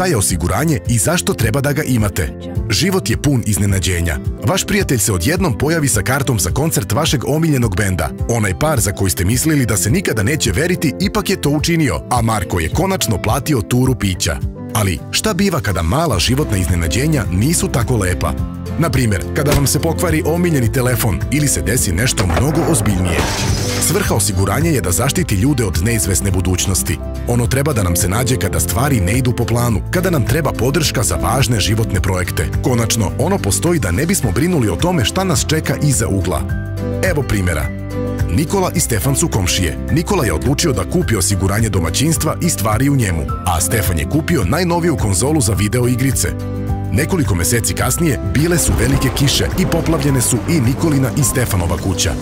šta je osiguranje i zašto treba da ga imate. Život je pun iznenađenja. Vaš prijatelj se odjednom pojavi sa kartom za koncert vašeg omiljenog benda. Onaj par za koji ste mislili da se nikada neće veriti, ipak je to učinio, a Marko je konačno platio turu pića. Ali šta biva kada mala životna iznenađenja nisu tako lepa? Na primjer, kada vam se pokvari omiljeni telefon ili se desi nešto mnogo ozbiljnije. Svrha osiguranja je da zaštiti ljude od neizvesne budućnosti. Ono treba da nam se nađe kada stvari ne idu po planu, kada nam treba podrška za važne životne projekte. Konačno, ono postoji da ne bismo brinuli o tome šta nas čeka iza ugla. Evo primjera. Nikola i Stefan su komšije. Nikola je odlučio da kupi osiguranje domaćinstva i stvari u njemu, a Stefan je kupio najnoviju konzolu za video igrice. Nekoliko meseci kasnije bile su velike kiše i poplavljene su i Nikolina i Stefanova kuća.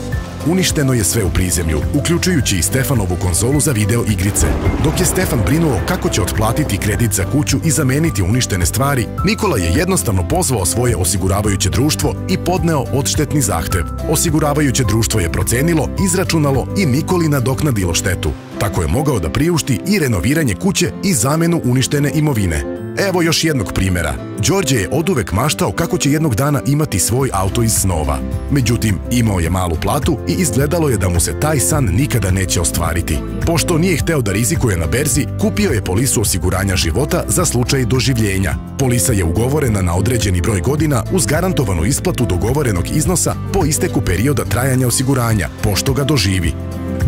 Uništeno je sve u prizemlju, uključujući i Stefanovu konzolu za video igrice. Dok je Stefan brinuo kako će otplatiti kredit za kuću i zameniti uništene stvari, Nikola je jednostavno pozvao svoje osiguravajuće društvo i podneo odštetni zahtev. Osiguravajuće društvo je procenilo, izračunalo i Nikoli nadoknadilo štetu. Tako je mogao da priušti i renoviranje kuće i zamenu uništene imovine. Evo još jednog primjera. Đorđe je oduvek maštao kako će jednog dana imati svoj auto iz snova. Međutim, imao je malu platu i izgledalo je da mu se taj san nikada neće ostvariti. Pošto nije hteo da rizikuje na berzi, kupio je polisu osiguranja života za slučaj doživljenja. Polisa je ugovorena na određeni broj godina uz garantovanu isplatu dogovorenog iznosa po isteku perioda trajanja osiguranja, pošto ga doživi.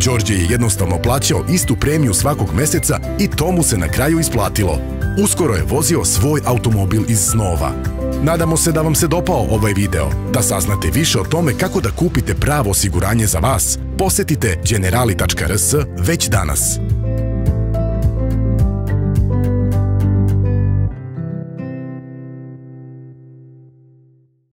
Đorđe je jednostavno plaćao istu premiju svakog meseca i to mu se na kraju isplatilo. Uskoro je vozio svoj automobil iz snova. Nadamo se da vam se dopao ovaj video. Da saznate više o tome kako da kupite pravo osiguranje za vas, posetite generali.rs već danas.